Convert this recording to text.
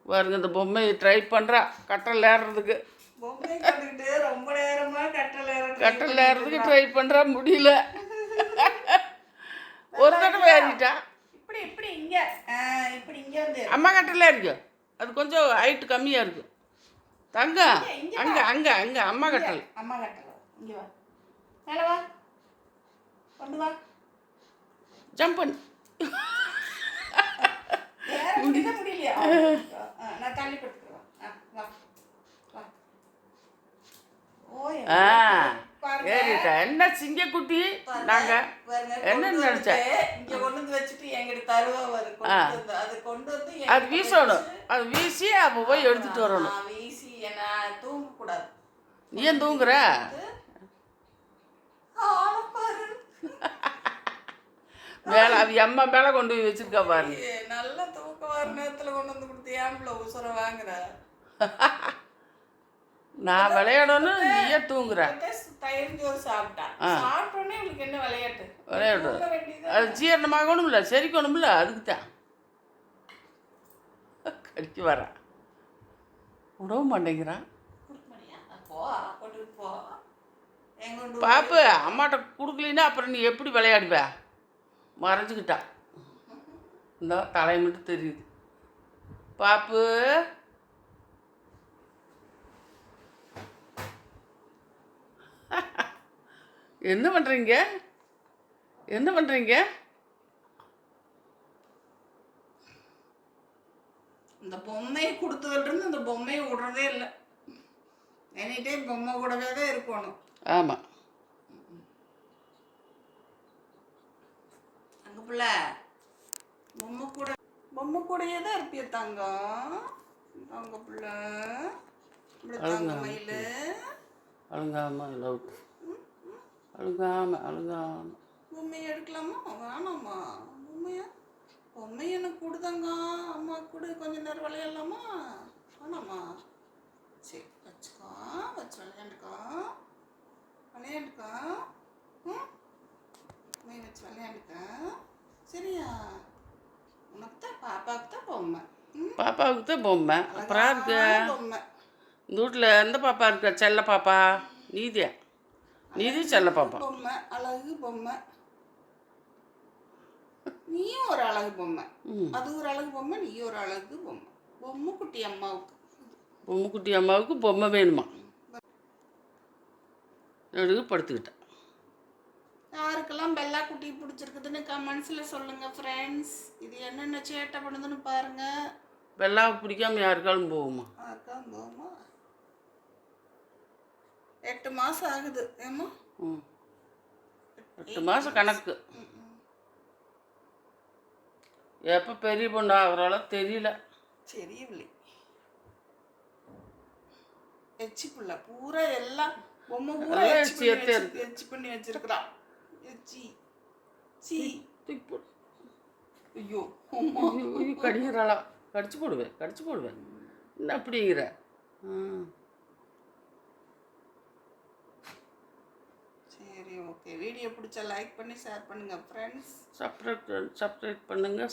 பாருங்க இந்த பொம்மையை ட்ரை பண்ணுறா கட்டல் ஏறுறதுக்கு. பொம்மை கொண்டுக்கிட்டு ரொம்ப நேரமாக கட்டல் ஏறுறதுக்கு ட்ரை பண்ணுறா, முடியல. ஒரு தடவை ஏறிட்டா. இப்படி இப்படி இங்கே இப்படி இங்கே வந்து அம்மா கட்டல இருக்கு. அது கொஞ்சம் ஹைட்டு கம்மியாக இருக்கு. தங்கம் அங்கே அங்கே அங்கே அம்மா கட்டல். அம்மா கட்டல் இங்கே வா, மேலே வா, கொண்டு வா, ஜம்ப் பண்ணு. முடியலையா? நான் தள்ளி கொடுத்துருவேன். ஏறிட்டா. என்ன சிங்கக்குட்டி நாங்க என்ன நினைச்சேன். இங்க கொண்டு வந்து வச்சுட்டு எங்கிட்ட தருவா வரும். அது கொண்டு வந்து அது வீசணும். அது வீசி அப்போ போய் எடுத்துட்டு வரணும். வீசி என்ன தூங்க கூடாது. நீ ஏன் தூங்குற? மேல அது அம்மா மேல கொண்டு போய் வச்சிருக்கா பாரு. நல்ல தூக்கம் வர நேரத்துல கொண்டு வந்து கொடுத்து ஏன்ல உசுர வாங்குற. நான் விளையாடணும், நீ ஏன் தூங்குற? தயிர் ஜோறு சாப்பிட்டா சாப்பிட்டோன்னே இவளுக்கு என்ன விளையாட்டு? விளையாடு. அது ஜீரணமாகணும்ல, செரிக்கணும்ல, அதுக்கு தான் கடிச்சு வரா. விடவு மாட்டேங்கிறான். பாப்பு அம்மாட்ட கொடுக்கலின்னா அப்புறம் நீ எப்படி விளையாடுவ? மறைஞ்சிக்கிட்டா. இந்த தலை மட்டும் தெரியுது. பாப்பு என்ன பண்ணுறீங்க? என்ன பண்ணுறீங்க? இந்த பொம்மையை கொடுத்ததுலேருந்து இந்த பொம்மையை விடுறதே இல்லை. எனி டைம் பொம்மை கூடவே தான் இருக்கணும். ஆமாம். அங்கே பிள்ளை பொம்மை கூடயே தான் இருப்பிய தங்கம். தங்க பிள்ளை தங்க மயில் அழுங்காம லவுட் அழுங்காம அழுங்காம. பொம்மையை எடுக்கலாமா வேணாமா? பொம்மையை எனக்கு கொடுத்தாங்க. அம்மா கூட கொஞ்சம் நேரம் விளையாடலாமா வேணாமா? சரி வச்சுக்கோ, வச்சு விளையாண்டுக்கோ, விளையாண்டுக்கோ. பொம்மையை வச்சு விளையாண்டுக்க சரியா? உனக்கு தான் பாப்பாவுக்கு தான் பொம்மை. பாப்பாவுக்கு தான் பொம்மை. அப்புறம் இருக்கு பொம்மை. இந்த வீட்டில் எந்த பாப்பா இருக்கா? செல்ல பாப்பா நீதியா? நீதி செல்ல பாப்பா. பொம்மை அழகு பொம்மை. நீயும் ஒரு அழகு பொம்மை, அது ஒரு அழகு பொம்மை, நீ ஒரு அழகு பொம்மை. பொம்மை குட்டி அம்மாவுக்கு. பொம்மை குட்டி அம்மாவுக்கு பொம்மை வேணுமா? நடுவு படுத்துக்கிட்டேன். யாருக்கெல்லாம் பெல்லா குட்டி பிடிச்சிருக்குதுன்னு கமெண்ட்ஸில் சொல்லுங்கள் ஃப்ரெண்ட்ஸ். இது என்னென்ன சேட்டை பண்ணுதுன்னு பாருங்கள். பெல்லாவை பிடிக்காம யாருக்காலும் போகுமா? யாருக்காலும் போகுமா? 8 மாதம் ஆகுது. ஏமா 8 மாதம் கணக்கு. எப்போ பெரிய பொண்ணு ஆகுறாளோ தெரியல. தெரியவில்லை. எச்சி புள்ள பூரா எல்லாம் பொம்மை பூரா எச்சி பண்ணி வச்சிருக்கிறான். எச்சி சி ஐயோ கடிக்கிறாளா? கடிச்சு போடுவேன், கடிச்சு போடுவேன். என்ன அப்படிங்கிற? சரி ஓகே. வீடியோ பிடிச்சா லைக் பண்ணி ஷேர் பண்ணுங்கள் ஃப்ரெண்ட்ஸ். சப்ஸ்கிரைப் பண்ணுங்கள்.